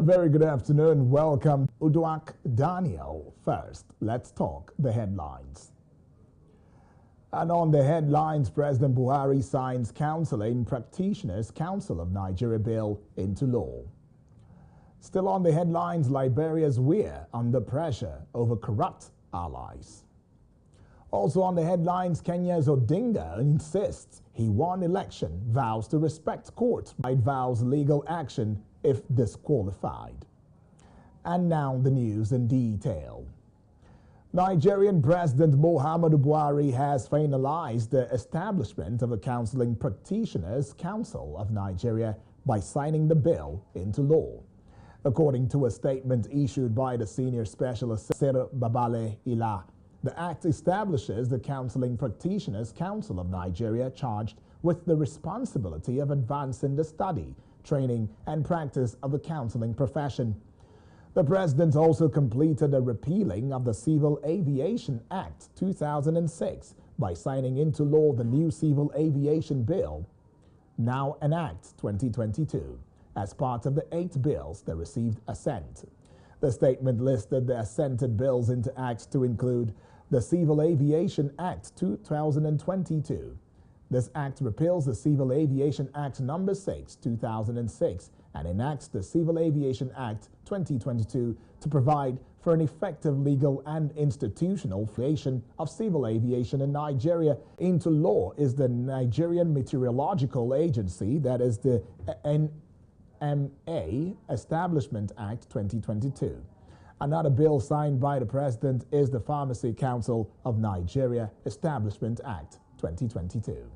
very good afternoon. Welcome, Uduak Daniel. First, let's talk the headlines. And on the headlines, President Buhari signs Counseling Practitioners Council of Nigeria bill into law. Still on the headlines, Liberia's we're under pressure over corrupt allies. Also on the headlines, Kenya's Odinga insists he won election, vows to respect court, vows legal action if disqualified. And now the news in detail. Nigerian President Muhammadu Buhari has finalized the establishment of a Counseling Practitioners Council of Nigeria by signing the bill into law. According to a statement issued by the senior specialist Sir Babale Ila, the act establishes the Counseling Practitioners Council of Nigeria charged with the responsibility of advancing the study, training and practice of the counseling profession. The president also completed a repealing of the Civil Aviation Act 2006 by signing into law the new Civil Aviation Bill, now an Act 2022, as part of the 8 bills that received assent. The statement listed the assented bills into acts to include the Civil Aviation Act 2022. This act repeals the Civil Aviation Act No. 6, 2006, and enacts the Civil Aviation Act 2022 to provide for an effective legal and institutional creation of civil aviation in Nigeria. Into law is the Nigerian Meteorological Agency, that is the NMA Establishment Act 2022. Another bill signed by the president is the Pharmacy Council of Nigeria Establishment Act 2022.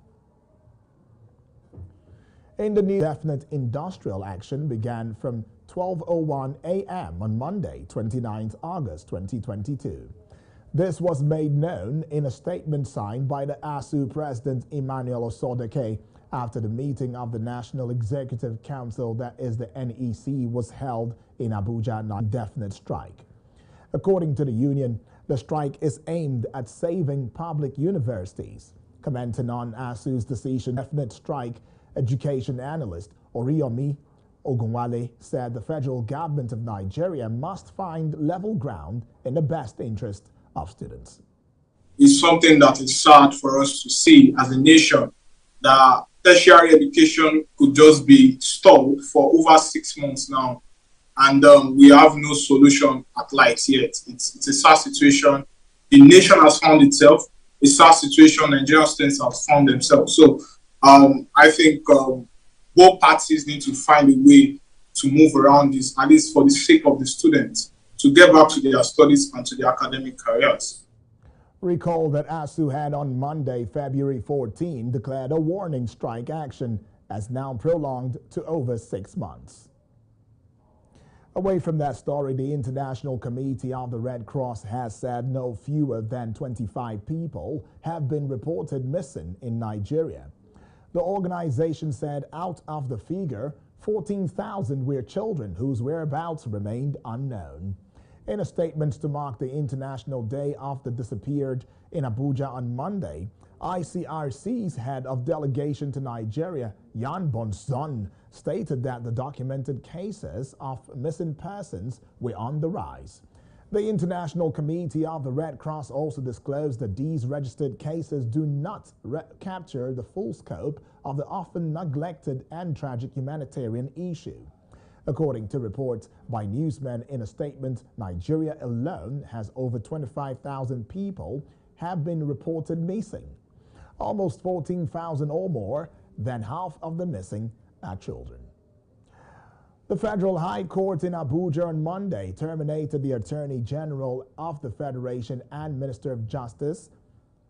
In the news, definite industrial action began from 12:01 a.m. on Monday, 29th August 2022. This was made known in a statement signed by the ASU President Emmanuel Osodeke after the meeting of the National Executive Council, that is the NEC, was held in Abuja, non-definite strike. According to the union, the strike is aimed at saving public universities. Commenting on ASU's decision, definite strike, education analyst Oriyomi Ogunwale said the federal government of Nigeria must find level ground in the best interest of students. It's something that is sad for us to see as a nation, that tertiary education could just be stalled for over 6 months now, and we have no solution at light yet. It's a sad situation. The nation has found itself. A sad situation Nigerian students have found themselves. So I think both parties need to find a way to move around this, at least for the sake of the students, to get back to their studies and to their academic careers. Recall that ASU had on Monday, February 14, declared a warning strike action, as now prolonged to over 6 months. Away from that story, the International Committee of the Red Cross has said no fewer than 25 people have been reported missing in Nigeria. The organization said out of the figure, 14,000 were children whose whereabouts remained unknown. In a statement to mark the International Day of the Disappeared in Abuja on Monday, ICRC's head of delegation to Nigeria, Jan Bonson, stated that the documented cases of missing persons were on the rise. The International Committee of the Red Cross also disclosed that these registered cases do not capture the full scope of the often neglected and tragic humanitarian issue. According to reports by newsmen in a statement, Nigeria alone has over 25,000 people have been reported missing. Almost 14,000 or more than half of the missing are children. The Federal High Court in Abuja on Monday terminated the Attorney General of the Federation and Minister of Justice,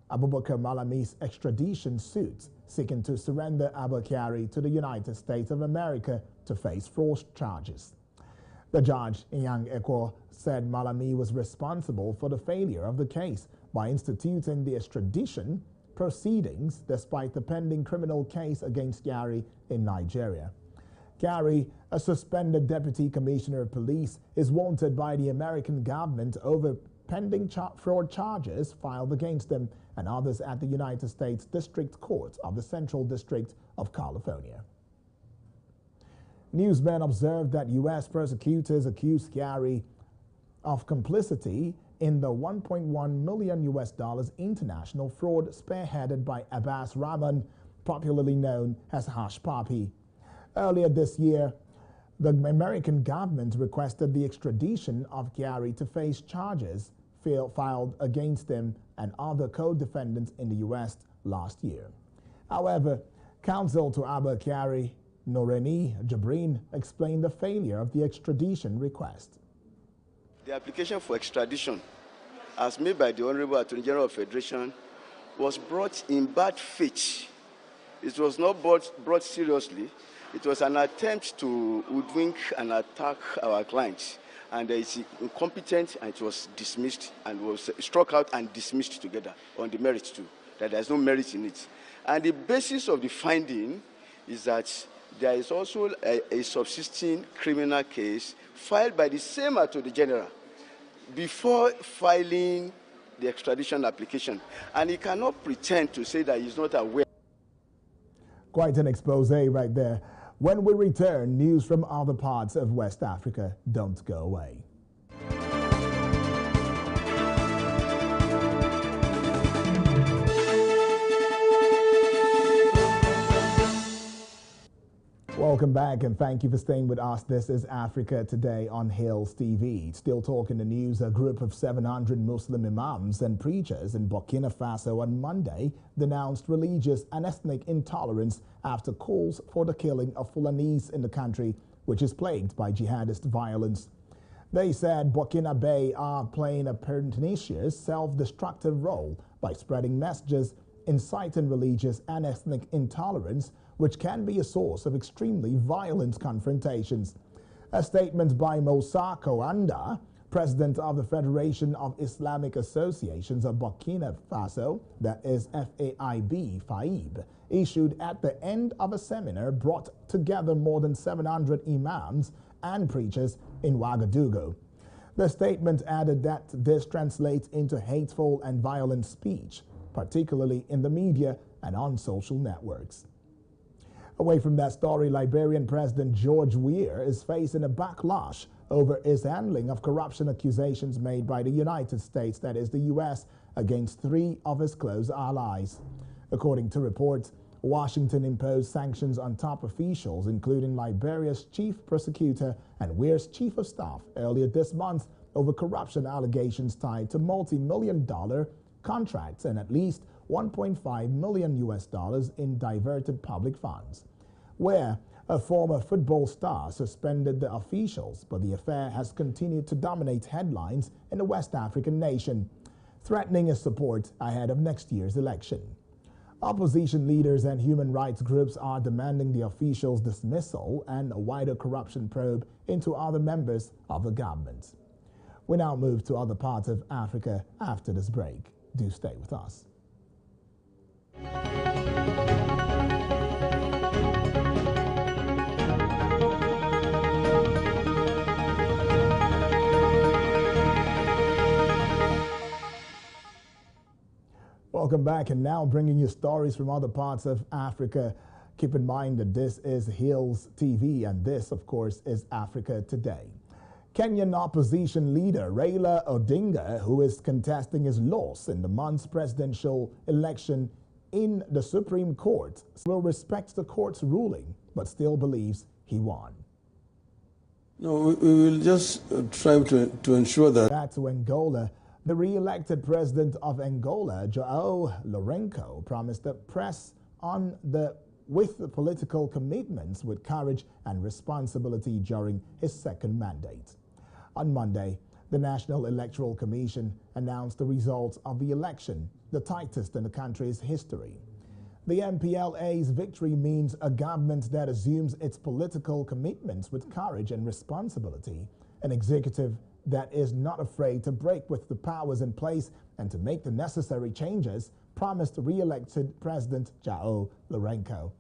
Abubakar Malami's extradition suit, seeking to surrender Abba Kyari to the United States of America to face fraud charges. The judge, Inyang Ekwo, said Malami was responsible for the failure of the case by instituting the extradition proceedings despite the pending criminal case against Kyari in Nigeria. Kyari, a suspended deputy commissioner of police, is wanted by the American government over pending fraud charges filed against him and others at the United States District Court of the Central District of California. Newsmen observed that U.S. prosecutors accused Kyari of complicity in the 1.1 million US dollars international fraud spearheaded by Abbas Rahman, popularly known as Hush Puppy. Earlier this year, the American government requested the extradition of Kyari to face charges filed against him and other co-defendants in the U.S. last year. However, counsel to Abba Kyari, Noreni Jabrin, explained the failure of the extradition request. The application for extradition, as made by the Honorable Attorney General of Federation, was brought in bad faith. It was not brought seriously. It was an attempt to hoodwink and attack our clients. And it's incompetent, and it was dismissed and was struck out and dismissed together on the merits too, that there's no merit in it. And the basis of the finding is that there is also a subsisting criminal case filed by the same Attorney General before filing the extradition application. And he cannot pretend to say that he's not aware. Quite an expose right there. When we return, news from other parts of West Africa. Don't go away. Welcome back and thank you for staying with us. This is Africa Today on Hills TV. Still talking the news, a group of 700 Muslim imams and preachers in Burkina Faso on Monday denounced religious and ethnic intolerance after calls for the killing of Fulanese in the country, which is plagued by jihadist violence. They said Burkinabe are playing a pernicious, self-destructive role by spreading messages inciting religious and ethnic intolerance, which can be a source of extremely violent confrontations. A statement by Moussa Kouanda, president of the Federation of Islamic Associations of Burkina Faso, that is FAIB, issued at the end of a seminar brought together more than 700 imams and preachers in Ouagadougou. The statement added that this translates into hateful and violent speech, particularly in the media and on social networks. Away from that story, Liberian President George Weah is facing a backlash over his handling of corruption accusations made by the United States, that is the U.S., against 3 of his close allies. According to reports, Washington imposed sanctions on top officials, including Liberia's chief prosecutor and Weah's chief of staff, earlier this month over corruption allegations tied to multi-million-dollar contracts and at least $1.5 million US in diverted public funds. Where a former football star suspended the officials, but the affair has continued to dominate headlines in the West African nation, threatening his support ahead of next year's election. Opposition leaders and human rights groups are demanding the officials' dismissal and a wider corruption probe into other members of the government. We now move to other parts of Africa after this break. Do stay with us. Welcome back, and now bringing you stories from other parts of Africa. Keep in mind that this is Hills TV, and this, of course, is Africa Today. Kenyan opposition leader Raila Odinga, who is contesting his loss in the month's presidential election in the Supreme Court, will respect the court's ruling, but still believes he won. No, we will just try to ensure that. Back to Angola. The re-elected president of Angola, João Lourenço, promised to press on with the political commitments with courage and responsibility during his second mandate. On Monday, the National Electoral Commission announced the results of the election, the tightest in the country's history. The MPLA's victory means a government that assumes its political commitments with courage and responsibility, an executive that is not afraid to break with the powers in place and to make the necessary changes, promised re-elected President João Lourenço.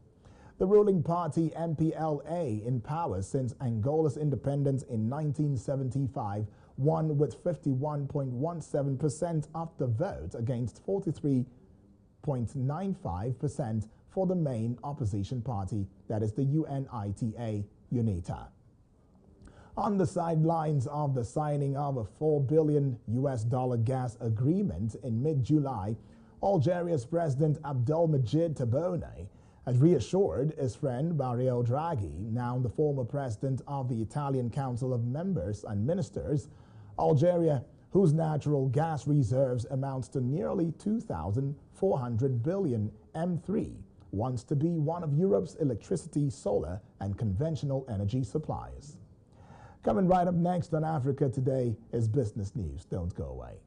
The ruling party MPLA, in power since Angola's independence in 1975, won with 51.17% of the vote against 43.95% for the main opposition party, that is the UNITA, UNITA. On the sidelines of the signing of a $4 billion gas agreement in mid-July, Algeria's President Abdelmadjid Tebboune has reassured his friend Mario Draghi, now the former president of the Italian Council of Members and Ministers, Algeria, whose natural gas reserves amounts to nearly 2,400 billion M3, wants to be one of Europe's electricity, solar, and conventional energy suppliers. Coming right up next on Africa Today is Business News. Don't go away.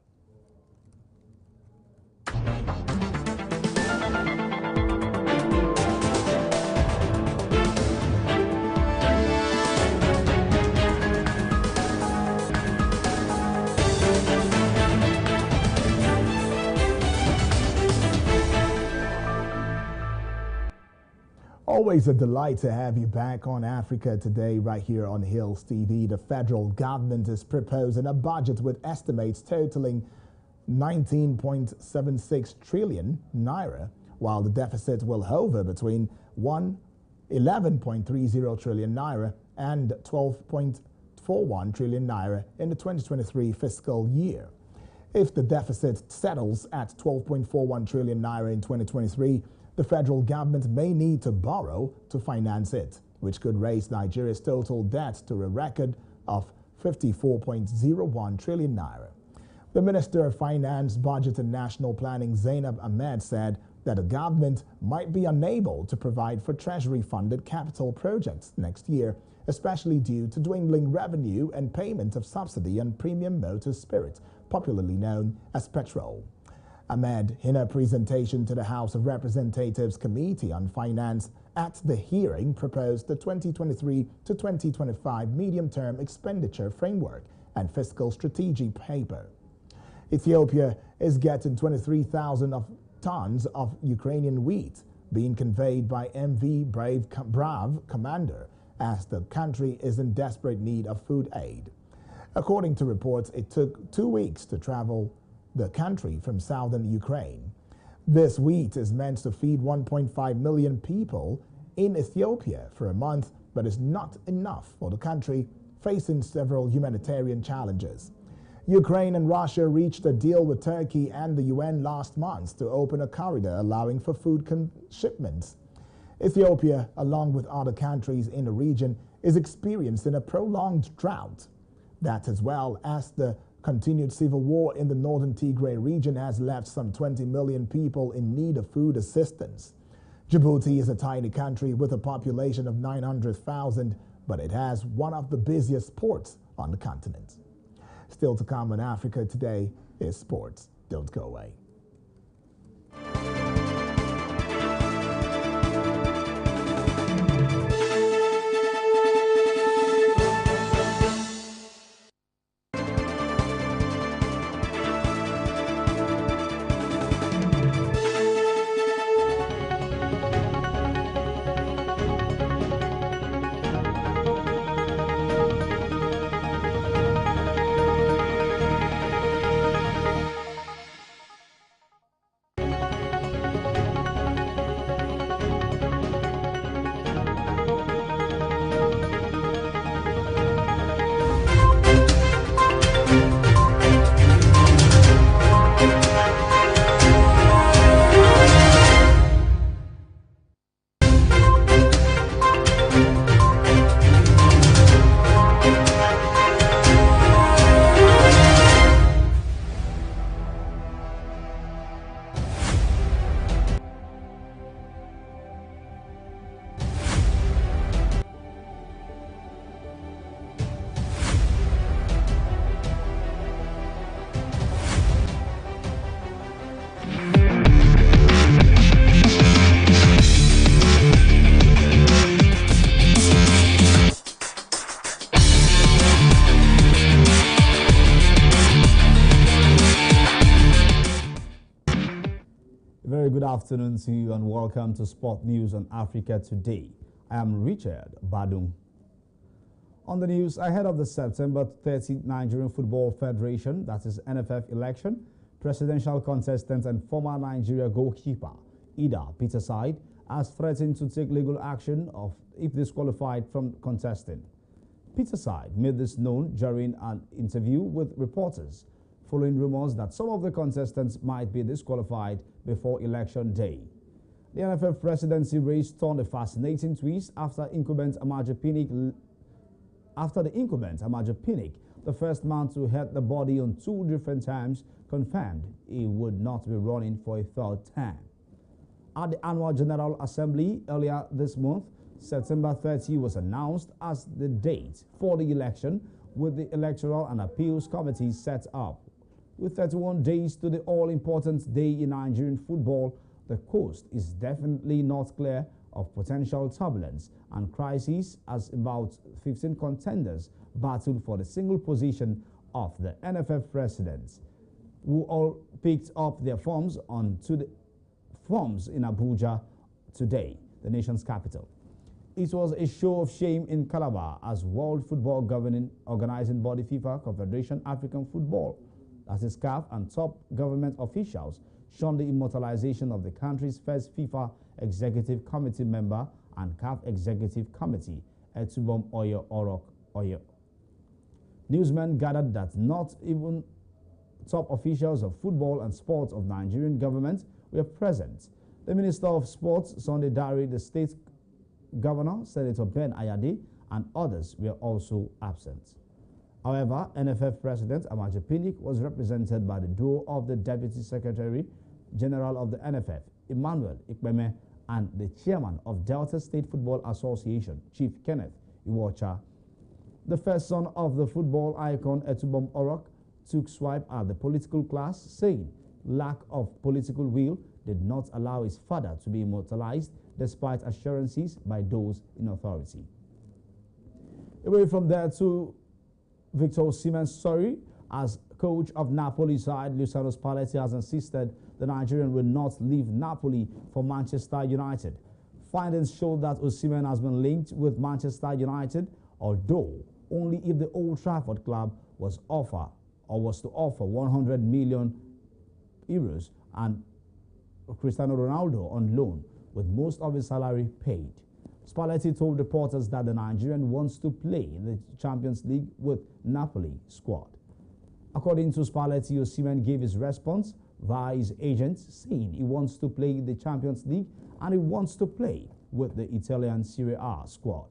Always a delight to have you back on Africa Today right here on Hills TV. The federal government is proposing a budget with estimates totaling 19.76 trillion naira, while the deficit will hover between 11.30 trillion naira and 12.41 trillion naira in the 2023 fiscal year. If the deficit settles at 12.41 trillion naira in 2023, the federal government may need to borrow to finance it, which could raise Nigeria's total debt to a record of 54.01 trillion naira. The Minister of Finance, Budget and National Planning, Zainab Ahmed, said that the government might be unable to provide for Treasury-funded capital projects next year, especially due to dwindling revenue and payment of subsidy on premium motor spirit, popularly known as petrol. Ahmed, in her presentation to the House of Representatives Committee on Finance at the hearing, proposed the 2023 to 2025 medium-term expenditure framework and fiscal strategy paper. Ethiopia is getting 23,000 tons of Ukrainian wheat being conveyed by MV Brav Commander as the country is in desperate need of food aid. According to reports, it took 2 weeks to travel the country from southern Ukraine. This wheat is meant to feed 1.5 million people in Ethiopia for a month, but is not enough for the country, facing several humanitarian challenges. Ukraine and Russia reached a deal with Turkey and the UN last month to open a corridor allowing for food shipments. Ethiopia, along with other countries in the region, is experiencing a prolonged drought. That, as well as the continued civil war in the northern Tigray region, has left some 20 million people in need of food assistance. Djibouti is a tiny country with a population of 900,000, but it has one of the busiest ports on the continent. Still to come on Africa Today is sports. Don't go away. Very good afternoon to you and welcome to Sport News on Africa Today. I am Richard Badung. On the news, ahead of the September 30 Nigerian Football Federation, that is NFF election, presidential contestant and former Nigeria goalkeeper Ida Peterside has threatened to take legal action if disqualified from contesting. Peterside made this known during an interview with reporters, following rumors that some of the contestants might be disqualified before election day. The NFF presidency race turned a fascinating twist after the incumbent Amaje Pinnick, the first man to head the body on 2 different times, confirmed he would not be running for a 3rd term. At the annual General Assembly earlier this month, September 30 was announced as the date for the election, with the Electoral and Appeals Committee set up. With 31 days to the all-important day in Nigerian football, the coast is definitely not clear of potential turbulence and crises, as about 15 contenders battled for the single position of the NFF president, who all picked up their forms in Abuja today, the nation's capital. It was a show of shame in Calabar as World Football Organizing Body FIFA Confederation African Football, that is CAF, and top government officials shunned the immortalization of the country's first FIFA Executive Committee member and CAF Executive Committee, Etubom Oyo Orok Oyo. Newsmen gathered that not even top officials of football and sports of Nigerian government were present. The Minister of Sports, Sunday Dare, the state governor, Senator Ben Ayade, and others were also absent. However, NFF President Amaje Pinnick was represented by the duo of the Deputy Secretary General of the NFF, Emmanuel Ikpeme, and the Chairman of Delta State Football Association, Chief Kenneth Iwocha. The first son of the football icon Etubom Orok took swipe at the political class, saying lack of political will did not allow his father to be immortalized despite assurances by those in authority. Away from there to Victor Osimhen's story, as coach of Napoli side, Luciano Spalletti has insisted the Nigerian will not leave Napoli for Manchester United. Findings show that Osimhen has been linked with Manchester United, although only if the Old Trafford club was to offer 100 million euros and Cristiano Ronaldo on loan, with most of his salary paid. Spalletti told reporters that the Nigerian wants to play in the Champions League with Napoli squad. According to Spalletti, Osimhen gave his response via his agent, saying he wants to play in the Champions League and he wants to play with the Italian Serie A squad.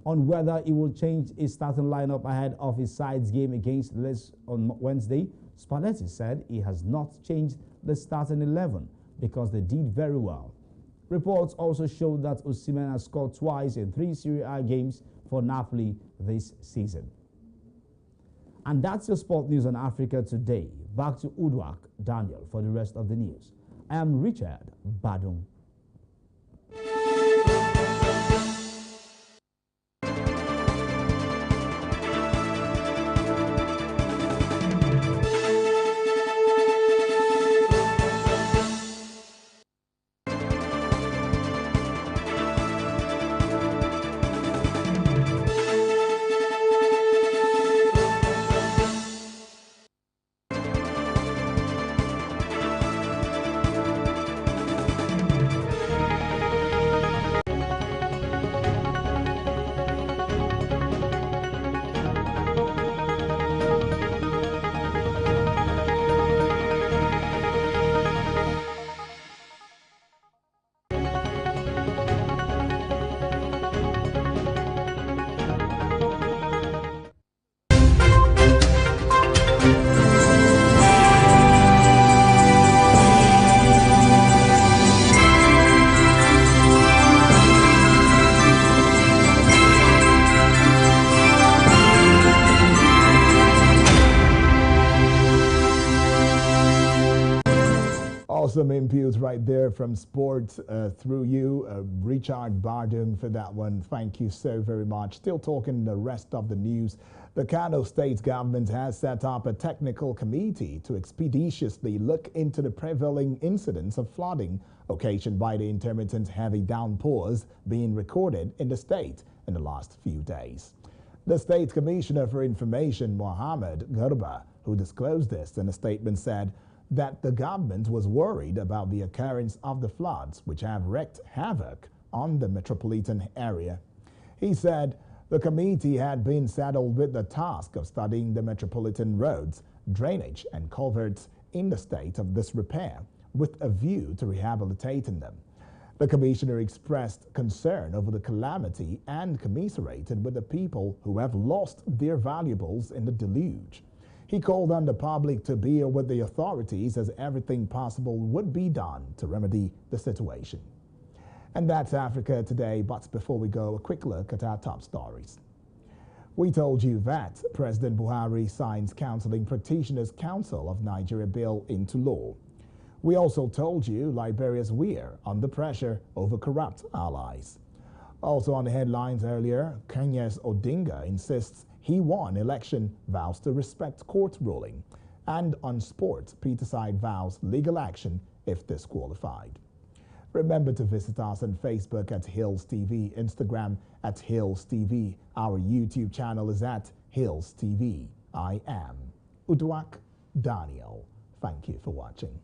On whether he will change his starting lineup ahead of his side's game against Lecce on Wednesday, Spalletti said he has not changed the starting 11 because they did very well. Reports also showed that Osimhen has scored twice in 3 Serie A games for Napoli this season. And that's your sport news on Africa Today. Back to Udwak Daniel for the rest of the news. I am Richard Badung. Awesome inputs right there from sports through you, Richard Badung, for that one. Thank you so very much. Still talking the rest of the news. The Kano State government has set up a technical committee to expeditiously look into the prevailing incidents of flooding occasioned by the intermittent heavy downpours being recorded in the state in the last few days. The State Commissioner for Information, Mohammed Garba, who disclosed this in a statement, said that the government was worried about the occurrence of the floods which have wreaked havoc on the metropolitan area. He said the committee had been saddled with the task of studying the metropolitan roads, drainage and culverts in the state of disrepair with a view to rehabilitating them. The commissioner expressed concern over the calamity and commiserated with the people who have lost their valuables in the deluge. He called on the public to bear with the authorities as everything possible would be done to remedy the situation. And that's Africa Today, but before we go, a quick look at our top stories. We told you that President Buhari signs Counseling Practitioners Council of Nigeria bill into law. We also told you Liberia's we're under pressure over corrupt allies. Also on the headlines earlier, Kenya's Odinga insists he won election, vows to respect court ruling. And on sports, Peterside vows legal action if disqualified. Remember to visit us on Facebook at Hills TV, Instagram at Hills TV. Our YouTube channel is at Hills TV. I am Uduak Daniel. Thank you for watching.